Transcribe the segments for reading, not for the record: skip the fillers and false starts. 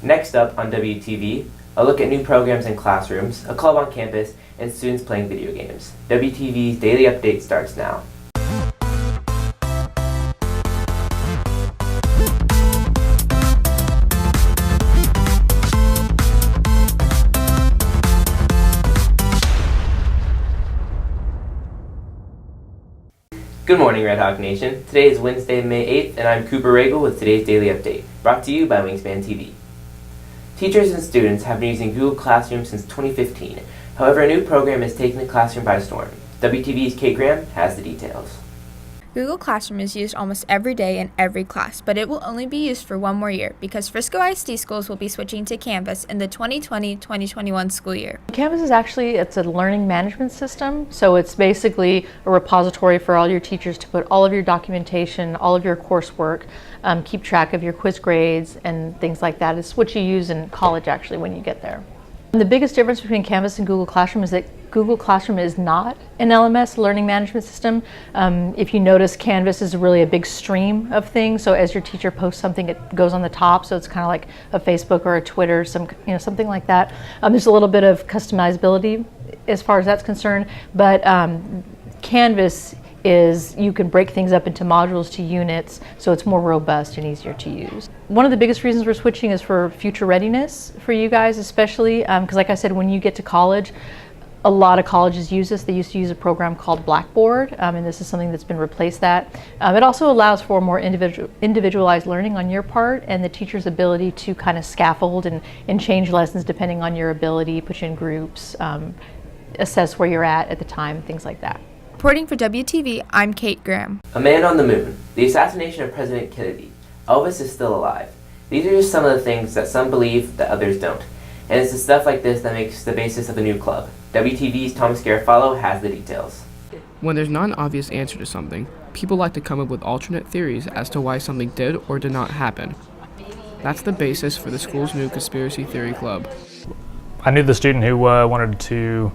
Next up on WTV, a look at new programs in classrooms, a club on campus, and students playing video games. WTV's Daily Update starts now. Good morning, Red Hawk Nation. Today is Wednesday, May 8th, and I'm Cooper Ragle with today's Daily Update, brought to you by Wingspan TV. Teachers and students have been using Google Classroom since 2015. However, a new program is taking the classroom by storm. WTV's Kate Graham has the details. Google Classroom is used almost every day in every class, but it will only be used for one more year because Frisco ISD schools will be switching to Canvas in the 2020-2021 school year. Canvas is it's a learning management system, so it's basically a repository for all your teachers to put all of your documentation, all of your coursework, keep track of your quiz grades and things like that. It's what you use in college actually when you get there. And the biggest difference between Canvas and Google Classroom is that Google Classroom is not an LMS, learning management system. If you notice, Canvas is really a big stream of things. So as your teacher posts something, it goes on the top. So it's kind of like a Facebook or a Twitter, something like that. There's a little bit of customizability as far as that's concerned, but Canvas is you can break things up into modules to units, so it's more robust and easier to use. One of the biggest reasons we're switching is for future readiness for you guys, especially because like I said, when you get to college, a lot of colleges use this. They used to use a program called Blackboard, and this is something that's been replaced that. It also allows for more individualized learning on your part and the teacher's ability to kind of scaffold and change lessons depending on your ability, put you in groups, assess where you're at the time, things like that. Reporting for WTV, I'm Kate Graham. A man on the moon, the assassination of President Kennedy. Elvis is still alive. These are just some of the things that some believe that others don't. And it's the stuff like this that makes the basis of a new club. WTV's Thomas Garofalo has the details. When there's not an obvious answer to something, people like to come up with alternate theories as to why something did or did not happen. That's the basis for the school's new conspiracy theory club. I knew the student who wanted to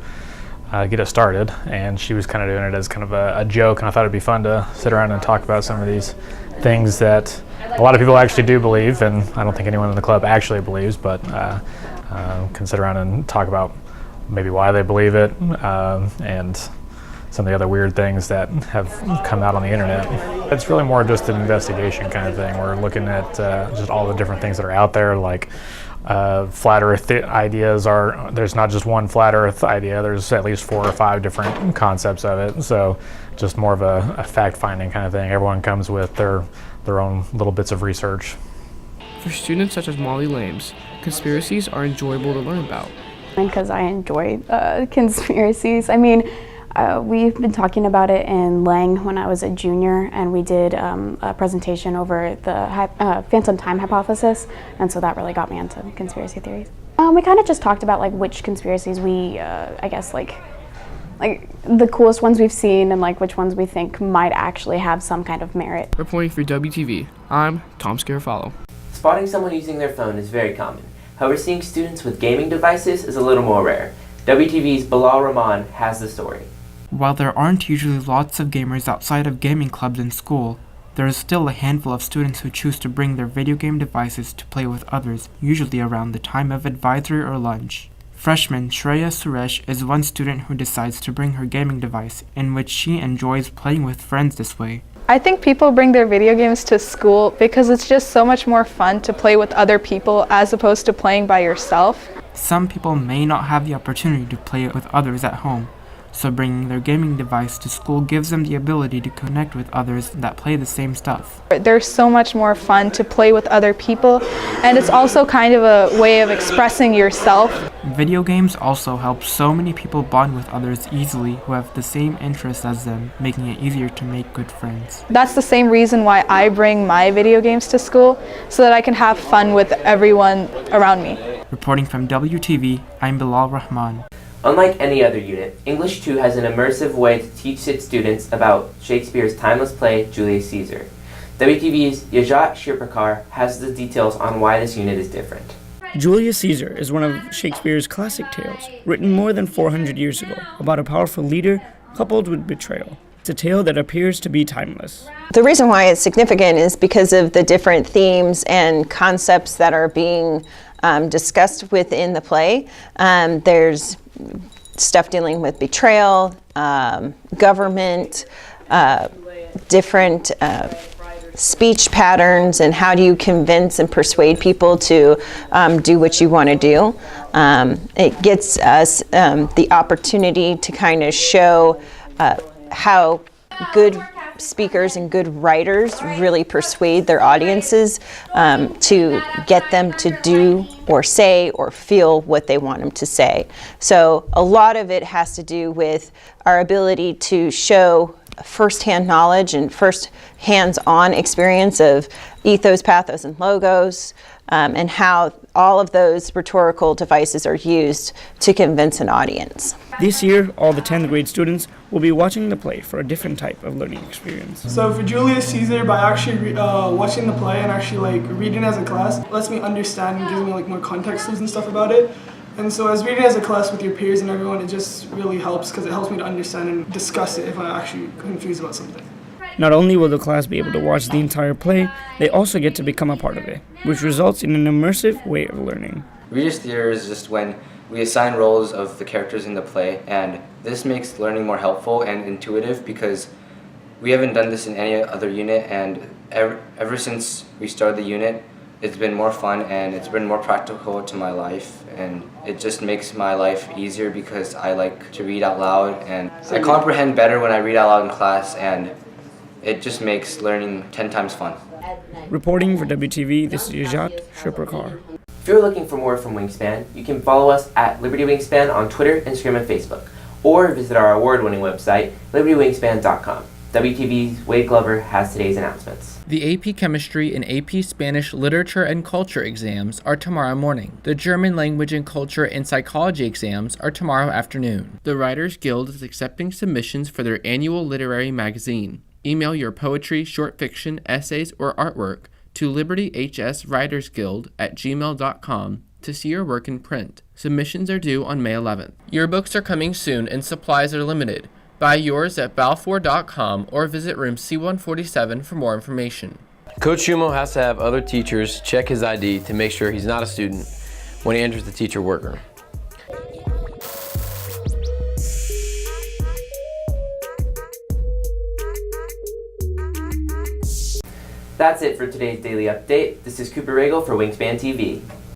get us started, and she was kind of doing it as kind of a joke, and I thought it'd be fun to sit around and talk about some of these things that a lot of people actually do believe, and I don't think anyone in the club actually believes, but can sit around and talk about maybe why they believe it, and some of the other weird things that have come out on the internet. It's really more just an investigation kind of thing. We're looking at just all the different things that are out there, like flat earth ideas there's not just one flat earth idea, there's at least 4 or 5 different concepts of it. So just more of a fact-finding kind of thing. Everyone comes with their own little bits of research. For students such as Molly Lames, conspiracies are enjoyable to learn about. Because I enjoy conspiracies. I mean, we've been talking about it in Lang when I was a junior, and we did a presentation over the phantom time hypothesis, and so that really got me into conspiracy theories. We kind of just talked about like which conspiracies we, I guess like the coolest ones we've seen, and like which ones we think might actually have some kind of merit. Reporting for WTV, I'm Tom Garofalo. Spotting someone using their phone is very common. However, seeing students with gaming devices is a little more rare. WTV's Bilal Rahman has the story. While there aren't usually lots of gamers outside of gaming clubs in school, there is still a handful of students who choose to bring their video game devices to play with others, usually around the time of advisory or lunch. Freshman Shreya Suresh is one student who decides to bring her gaming device, in which she enjoys playing with friends this way. I think people bring their video games to school because it's just so much more fun to play with other people as opposed to playing by yourself. Some people may not have the opportunity to play with others at home, so bringing their gaming device to school gives them the ability to connect with others that play the same stuff. There's so much more fun to play with other people, and it's also kind of a way of expressing yourself. Video games also help so many people bond with others easily who have the same interests as them, making it easier to make good friends. That's the same reason why I bring my video games to school, so that I can have fun with everyone around me. Reporting from WTV, I'm Bilal Rahman. Unlike any other unit, English 2 has an immersive way to teach its students about Shakespeare's timeless play, Julius Caesar. WTV's Yajat Shirpakar has the details on why this unit is different. Julius Caesar is one of Shakespeare's classic tales, written more than 400 years ago, about a powerful leader coupled with betrayal. It's a tale that appears to be timeless. The reason why it's significant is because of the different themes and concepts that are being discussed within the play. There's stuff dealing with betrayal, government, different speech patterns, and how do you convince and persuade people to do what you want to do. It gets us the opportunity to kind of show how good speakers and good writers really persuade their audiences to get them to do or say or feel what they want them to say. So a lot of it has to do with our ability to show first-hand knowledge and first hands-on experience of ethos, pathos, and logos, and how all of those rhetorical devices are used to convince an audience. This year, all the 10th grade students will be watching the play for a different type of learning experience. So for Julius Caesar, by actually watching the play and actually reading as a class, lets me understand and gives me more context clues and stuff about it. And so as reading as a class with your peers and everyone, it just really helps because it helps me to understand and discuss it if I'm actually confused about something. Not only will the class be able to watch the entire play, they also get to become a part of it, which results in an immersive way of learning. Reader's theater is just when we assign roles of the characters in the play, and this makes learning more helpful and intuitive because we haven't done this in any other unit, and ever since we started the unit, it's been more fun and it's been more practical to my life, and it just makes my life easier because I like to read out loud and I comprehend better when I read out loud in class, and it just makes learning 10 times fun. Reporting for WTV, this is Yajat Shriprakar. If you're looking for more from Wingspan, you can follow us at Liberty Wingspan on Twitter, Instagram, and Facebook, or visit our award-winning website, libertywingspan.com. WTV's Wade Glover has today's announcements. The AP Chemistry and AP Spanish Literature and Culture exams are tomorrow morning. The German Language and Culture and Psychology exams are tomorrow afternoon. The Writers Guild is accepting submissions for their annual literary magazine. Email your poetry, short fiction, essays, or artwork to libertyhswritersguild@gmail.com to see your work in print. Submissions are due on May 11th. Yearbooks are coming soon and supplies are limited. Buy yours at balfour.com or visit room C147 for more information. Coach Schumo has to have other teachers check his ID to make sure he's not a student when he enters the teacher workroom. That's it for today's daily update. This is Cooper Ragle for Wingspan TV.